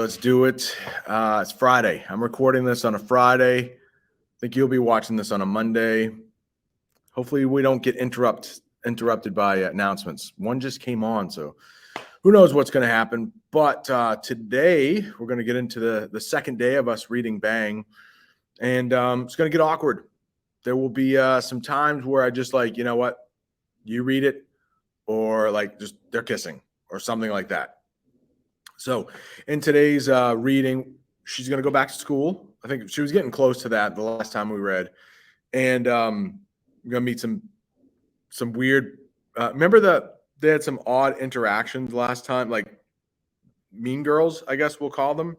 let's do it. It's Friday. I'm recording this on a Friday. I think you'll be watching this on a Monday. Hopefully we don't get interrupted by announcements. One just came on, so who knows what's going to happen. But today we're going to get into the second day of us reading Bang, and it's going to get awkward. There will be some times where I just like, you know what, you read it, or like just they're kissing or something like that. So in today's reading, she's going to go back to school. I think she was getting close to that the last time we read. And we're going to meet some weird remember that they had some odd interactions last time, like mean girls, I guess we'll call them.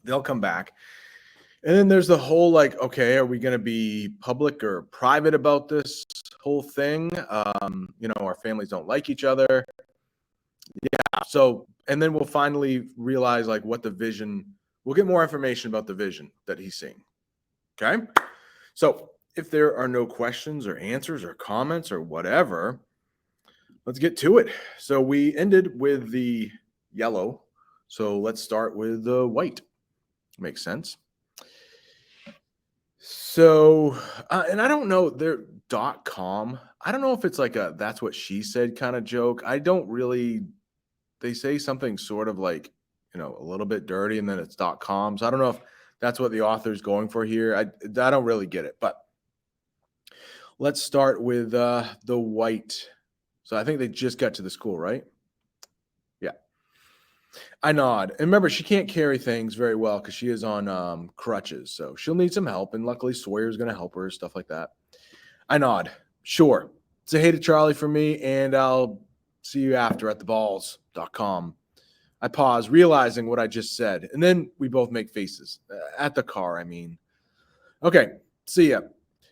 They'll come back. And then there's the whole like, okay, are we going to be public or private about this whole thing? Our families don't like each other. Yeah. So, and then we'll finally realize like what the vision, we'll get more information about the vision that he's seeing. Okay. So if there are no questions or answers or comments or whatever, let's get to it. So we ended with the yellow. So let's start with the white. Makes sense. So, and I don't know, their .com. I don't know if it's like a that's what she said kind of joke. I don't really. They say something sort of like, a little bit dirty, and then it's .com. So I don't know if that's what the author's going for here. I don't really get it, but let's start with the white. So I think they just got to the school, right? Yeah. I nod. And remember, she can't carry things very well because she is on crutches. So she'll need some help. And luckily, Sawyer's going to help her, stuff like that. I nod. Sure. Say hey to Charlie for me, and I'll see you after at theballs.com. I pause, realizing what I just said, and then we both make faces. At the car, I mean. Okay, see ya.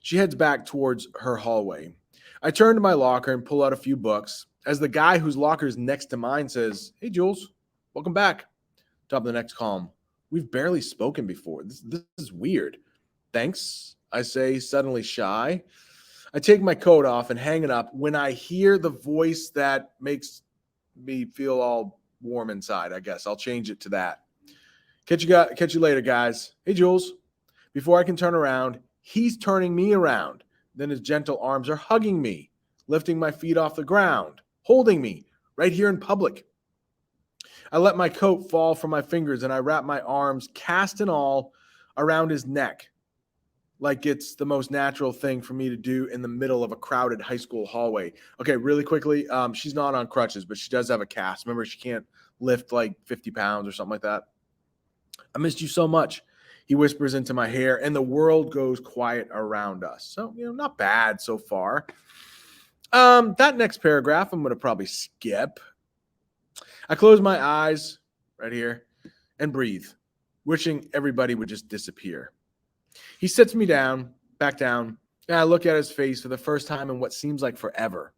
She heads back towards her hallway. I turn to my locker and pull out a few books, as the guy whose locker is next to mine says, "Hey, Jules, welcome back." Top of the next column. We've barely spoken before. This is weird. Thanks, I say, suddenly shy. I take my coat off and hang it up when I hear the voice that makes me feel all warm inside, I guess. I'll change it to that. Catch you later, guys. Hey, Jules. Before I can turn around, he's turning me around. Then his gentle arms are hugging me, lifting my feet off the ground, holding me right here in public. I let my coat fall from my fingers and I wrap my arms, cast and all, around his neck, like it's the most natural thing for me to do in the middle of a crowded high school hallway. Okay, really quickly, she's not on crutches, but she does have a cast. Remember, she can't lift like 50 pounds or something like that. I missed you so much, he whispers into my hair, and the world goes quiet around us. So, not bad so far. That next paragraph, I'm going to probably skip. I close my eyes right here and breathe, wishing everybody would just disappear. He sits me back down, and I look at his face for the first time in what seems like forever.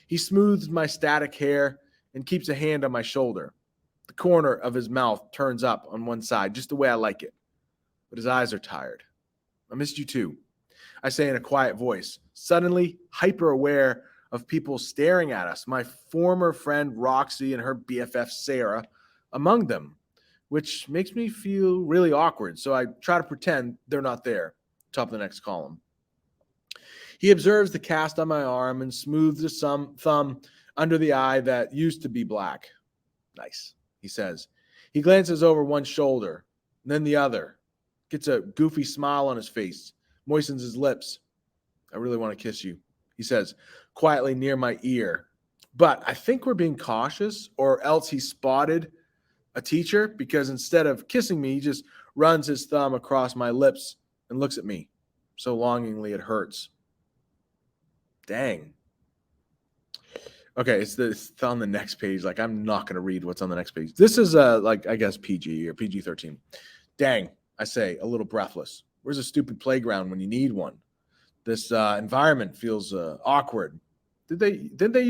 He smooths my static hair and keeps a hand on my shoulder. The corner of his mouth turns up on one side, just the way I like it. But his eyes are tired. I missed you too, I say in a quiet voice, suddenly hyper-aware of people staring at us, my former friend Roxy and her BFF Sarah among them, which makes me feel really awkward. So I try to pretend they're not there. Top of the next column. He observes the cast on my arm and smooths the thumb under the eye that used to be black. Nice, he says. He glances over one shoulder, then the other, gets a goofy smile on his face, moistens his lips. I really want to kiss you, he says, quietly near my ear. But I think we're being cautious, or else he spotted a teacher, because instead of kissing me, he just runs his thumb across my lips and looks at me so longingly it hurts. Dang. Okay, it's on the next page. Like, I'm not going to read what's on the next page. This is I guess PG or PG-13. Dang, I say, a little breathless. Where's a stupid playground when you need one? This environment feels awkward. Didn't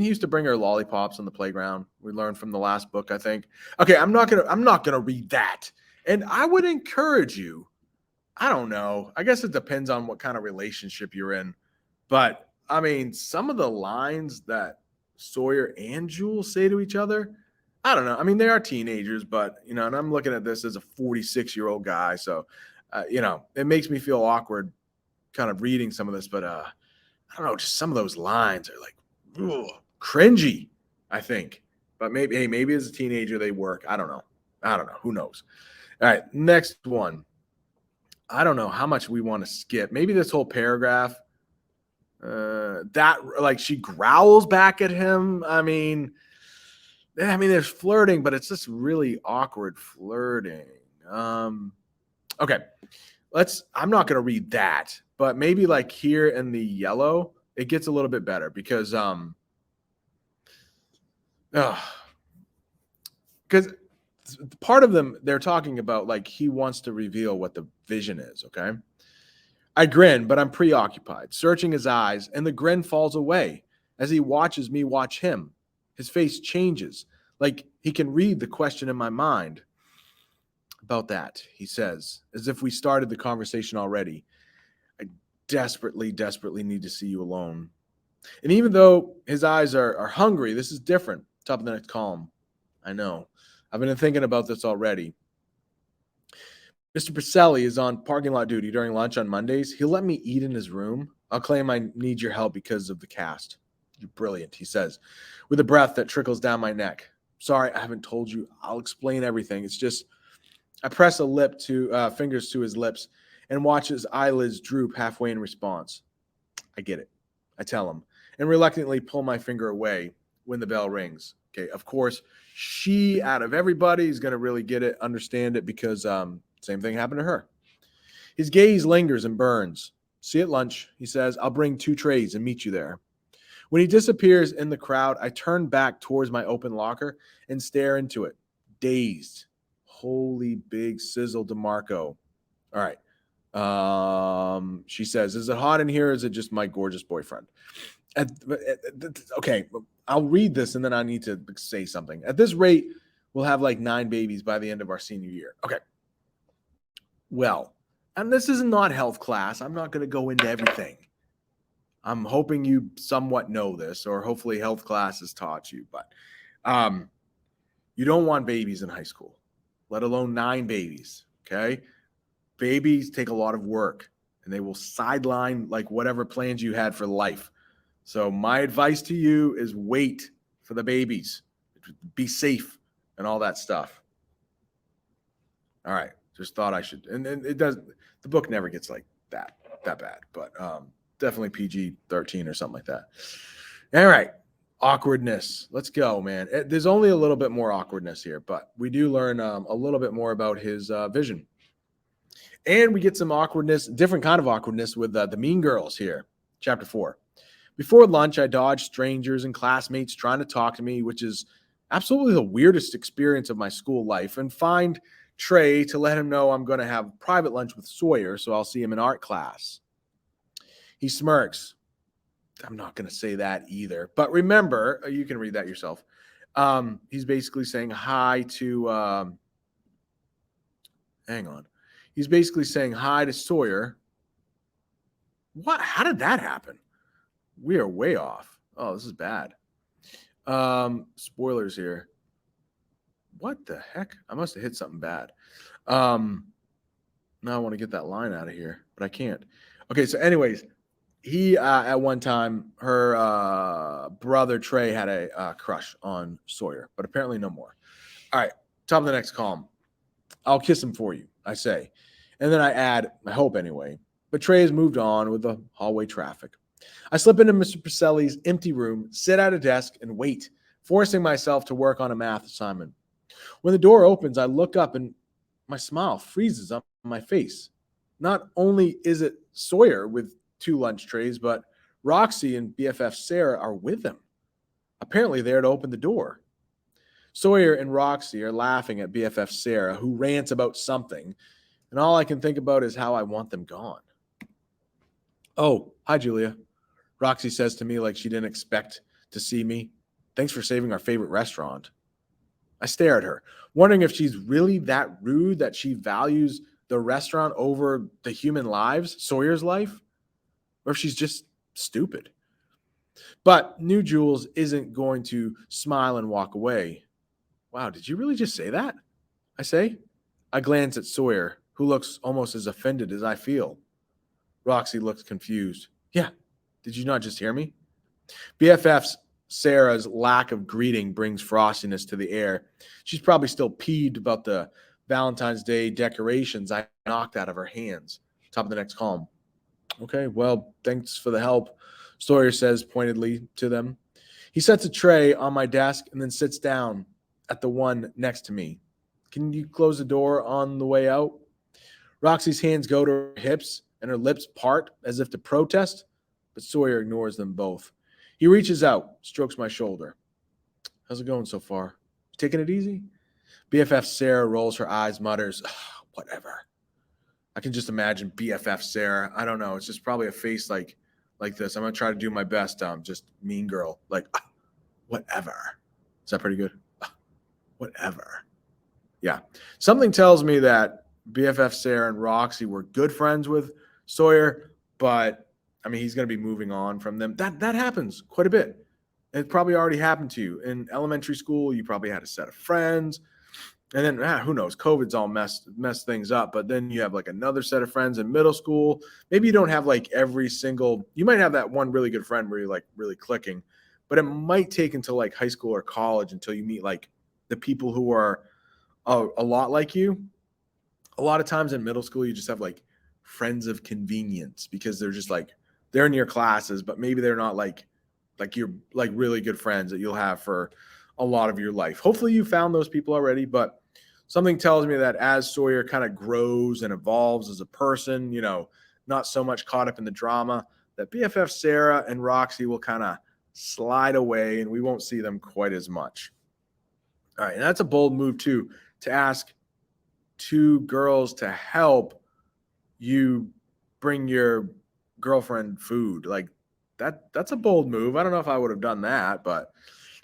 he used to bring her lollipops on the playground? We learned from the last book, I think. Okay, I'm not gonna read that. And I would encourage you, I don't know. I guess it depends on what kind of relationship you're in. But I mean, some of the lines that Sawyer and Jules say to each other, I don't know. I mean, they are teenagers, but, and I'm looking at this as a 46-year-old guy. So, it makes me feel awkward kind of reading some of this, but I don't know, just some of those lines are like, ugh, cringy, I think. But maybe, hey, maybe as a teenager they work. I don't know. Who knows? All right, next one. I don't know how much we want to skip. Maybe this whole paragraph. That like she growls back at him. I mean, there's flirting, but it's just really awkward flirting. Okay, I'm not going to read that, but maybe like here in the yellow, it gets a little bit better because part of them, they're talking about like he wants to reveal what the vision is. Okay. I grin, but I'm preoccupied, searching his eyes, and the grin falls away as he watches me watch him. His face changes, like he can read the question in my mind. About that, he says, as if we started the conversation already. I desperately, desperately need to see you alone. And even though his eyes are hungry, this is different. Top of the next column. I know. I've been thinking about this already. Mr. Pacelli is on parking lot duty during lunch on Mondays. He'll let me eat in his room. I'll claim I need your help because of the cast. You're brilliant, he says, with a breath that trickles down my neck. Sorry, I haven't told you. I'll explain everything. It's just I press fingers to his lips and watch his eyelids droop halfway in response. I get it. I tell him and reluctantly pull my finger away when the bell rings. Okay, of course, she out of everybody is going to really get it, understand it, because same thing happened to her. His gaze lingers and burns. See you at lunch, he says. I'll bring 2 trays and meet you there. When he disappears in the crowd, I turn back towards my open locker and stare into it, dazed. Holy big sizzle, DeMarco. All right. She says, is it hot in here? Or is it just my gorgeous boyfriend? Okay, I'll read this and then I need to say something. At this rate, we'll have like 9 babies by the end of our senior year. Okay. Well, and this is not health class. I'm not going to go into everything. I'm hoping you somewhat know this, or hopefully health class has taught you, but you don't want babies in high school, let alone 9 babies. Okay. Babies take a lot of work and they will sideline like whatever plans you had for life. So my advice to you is wait for the babies, be safe and all that stuff. All right. Just thought I should. And it does. The book never gets like that bad, but definitely PG-13 or something like that. All right. Awkwardness. Let's go, man. There's only a little bit more awkwardness here, but we do learn a little bit more about his vision. And we get some awkwardness, different kind of awkwardness with the Mean Girls here. Chapter 4. Before lunch, I dodge strangers and classmates trying to talk to me, which is absolutely the weirdest experience of my school life, and find Trey to let him know I'm going to have private lunch with Sawyer, so I'll see him in art class. He smirks. I'm not going to say that either. But remember, you can read that yourself. He's basically saying hi to hang on. He's basically saying hi to Sawyer. What? How did that happen? We are way off. Oh, this is bad. Spoilers here. What the heck? I must have hit something bad. Now I want to get that line out of here, but I can't. Okay, so anyways, he at one time, her brother Trey had a crush on Sawyer, but apparently no more. All right, top of the next column. I'll kiss him for you, I say. And then I add, I hope anyway. But Trey has moved on with the hallway traffic. I slip into Mr. Pacelli's empty room, sit at a desk, and wait, forcing myself to work on a math assignment. When the door opens, I look up and my smile freezes up on my face. Not only is it Sawyer with 2 lunch trays, but Roxy and BFF Sarah are with him. Apparently there to open the door. Sawyer and Roxy are laughing at BFF Sarah, who rants about something, and all I can think about is how I want them gone. Oh, hi, Julia. Roxy says to me like she didn't expect to see me. Thanks for saving our favorite restaurant. I stare at her, wondering if she's really that rude that she values the restaurant over the human lives, Sawyer's life, or if she's just stupid. But New Jules isn't going to smile and walk away. Wow, did you really just say that? I say. I glance at Sawyer, who looks almost as offended as I feel. Roxy looks confused. Yeah, did you not just hear me? BFF's Sarah's lack of greeting brings frostiness to the air. She's probably still peeved about the Valentine's Day decorations I knocked out of her hands. Top of the next column. Okay, well, thanks for the help, Sawyer says pointedly to them. He sets a tray on my desk and then sits down at the one next to me. Can you close the door on the way out? Roxy's hands go to her hips and her lips part as if to protest, but Sawyer ignores them both. He reaches out, strokes my shoulder. How's it going so far? Taking it easy? BFF Sarah rolls her eyes, mutters, whatever. I can just imagine BFF Sarah. I don't know. It's just probably a face like this. I'm going to try to do my best. Just mean girl. Like, whatever. Is that pretty good? Whatever. Yeah. Something tells me that BFF Sarah and Roxy were good friends with Sawyer, but I mean, he's going to be moving on from them. That happens quite a bit. It probably already happened to you. In elementary school, you probably had a set of friends. And then, who knows? COVID's all messed things up. But then you have like another set of friends in middle school. Maybe you don't have like every single – you might have that one really good friend where you're like really clicking. But it might take until like high school or college until you meet like the people who are a lot like you. A lot of times in middle school, you just have like friends of convenience because they're just like – they're in your classes, but maybe they're not like you're like really good friends that you'll have for a lot of your life. Hopefully you found those people already, but something tells me that as Sawyer kind of grows and evolves as a person, you know, not so much caught up in the drama, that BFF Sarah and Roxy will kind of slide away and we won't see them quite as much. All right, and that's a bold move too, to ask two girls to help you bring your girlfriend food. Like that's a bold move. I don't know if I would have done that, but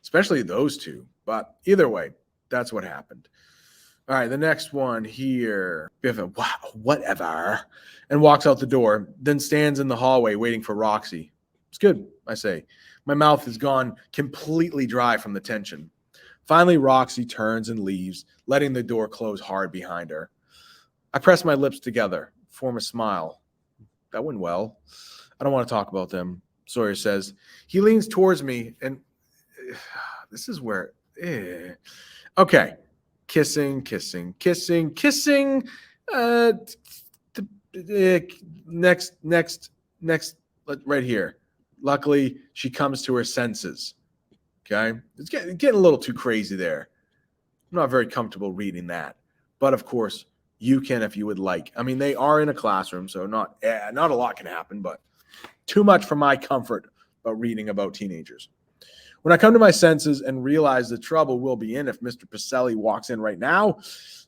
especially those two. But either way, that's what happened. All right, the next one here. BFF, wow, whatever, and walks out the door, then stands in the hallway waiting for Roxy. It's good, I say. My mouth has gone completely dry from the tension. Finally, Roxy turns and leaves, letting the door close hard behind her. I press my lips together, form a smile. That went well. I don't want to talk about them, Sawyer says. He leans towards me, and this is where... Okay. Kissing. Next, right here. Luckily, she comes to her senses. Okay? It's getting a little too crazy there. I'm not very comfortable reading that. But, of course, you can if you would like. I mean, they are in a classroom, so not a lot can happen, but too much for my comfort about reading about teenagers. When I come to my senses and realize the trouble will be in if Mr. Pacelli walks in right now,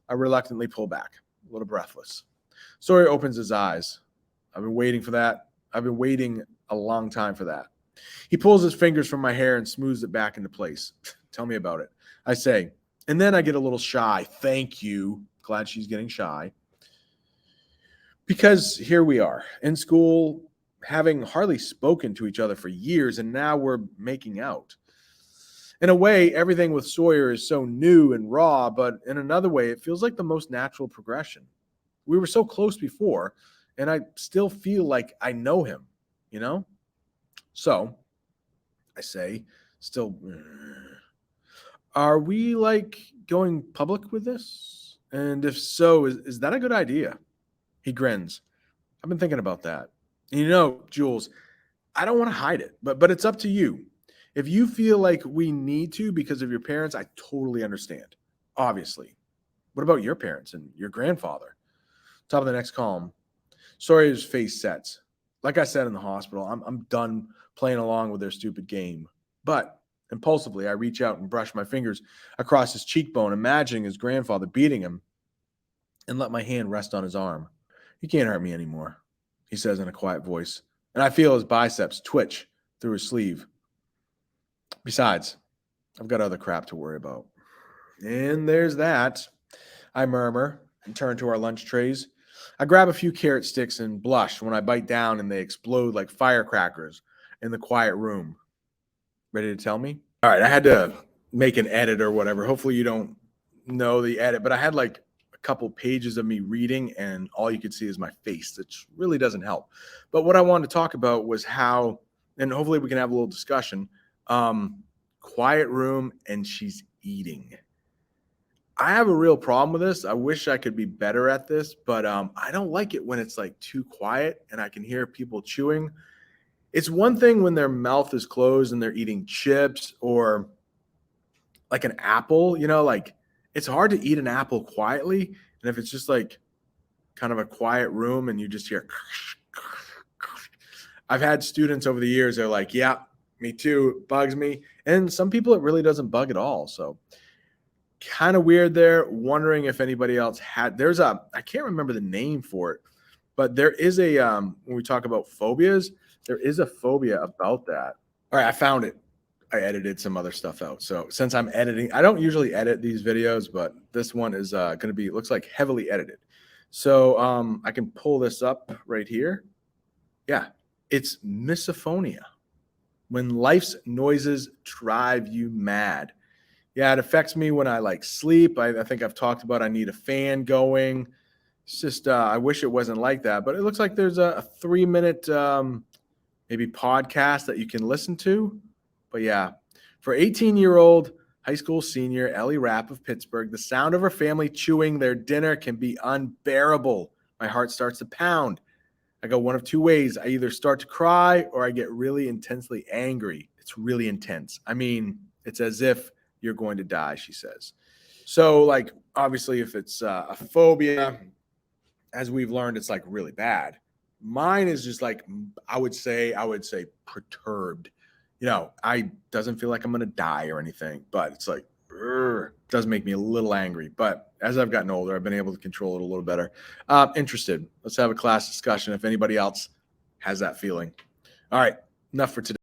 I reluctantly pull back, a little breathless. Sawyer opens his eyes. I've been waiting for that. I've been waiting a long time for that. He pulls his fingers from my hair and smooths it back into place. Tell me about it, I say. And then I get a little shy. Thank you. Glad she's getting shy. Because here we are in school, having hardly spoken to each other for years, and now we're making out. In a way, everything with Sawyer is so new and raw, but in another way, it feels like the most natural progression. We were so close before, and I still feel like I know him, you know? So, I say, still, are we like going public with this? And if so, is that a good idea? He grins. I've been thinking about that. And you know, Jules, I don't want to hide it, but it's up to you. If you feel like we need to because of your parents, I totally understand, obviously. What about your parents and your grandfather? Top of the next column. Sawyer's face sets. Like I said in the hospital, I'm done playing along with their stupid game. But impulsively, I reach out and brush my fingers across his cheekbone, imagining his grandfather beating him, and let my hand rest on his arm. You can't hurt me anymore, he says in a quiet voice, and I feel his biceps twitch through his sleeve. Besides, I've got other crap to worry about. And there's that, I murmur and turn to our lunch trays. I grab a few carrot sticks and blush when I bite down and they explode like firecrackers in the quiet room. Ready to tell me? All right, I had to make an edit or whatever. Hopefully you don't know the edit, but I had like a couple pages of me reading and all you could see is my face, which really doesn't help. But what I wanted to talk about was how, and hopefully we can have a little discussion, quiet room and she's eating. I have a real problem with this. I wish I could be better at this, but I don't like it when it's like too quiet and I can hear people chewing. It's one thing when their mouth is closed and they're eating chips or like an apple, like it's hard to eat an apple quietly. And if it's just like kind of a quiet room and you just hear, I've had students over the years, they're like, yeah, me too, it bugs me. And some people it really doesn't bug at all. So kind of weird there. Wondering if anybody else I can't remember the name for it, but there is when we talk about phobias, there is a phobia about that. All right, I found it. I edited some other stuff out. So since I'm editing, I don't usually edit these videos, but this one is going to be, looks like heavily edited. So I can pull this up right here. Yeah, it's misophonia. When life's noises drive you mad. Yeah, it affects me when I like sleep. I think I've talked about I need a fan going. It's just I wish it wasn't like that, but it looks like there's a 3-minute maybe podcast that you can listen to. But yeah, for 18-year-old high school senior Ellie Rapp of Pittsburgh, the sound of her family chewing their dinner can be unbearable. My heart starts to pound. I go one of two ways. I either start to cry or I get really intensely angry. It's really intense. I mean, it's as if you're going to die, she says. So, like, obviously, if it's a phobia, as we've learned, it's like really bad. Mine is just like, I would say perturbed. I doesn't feel like I'm going to die or anything, but it's like, does make me a little angry. But as I've gotten older, I've been able to control it a little better. Interested. Let's have a class discussion if anybody else has that feeling. All right, enough for today.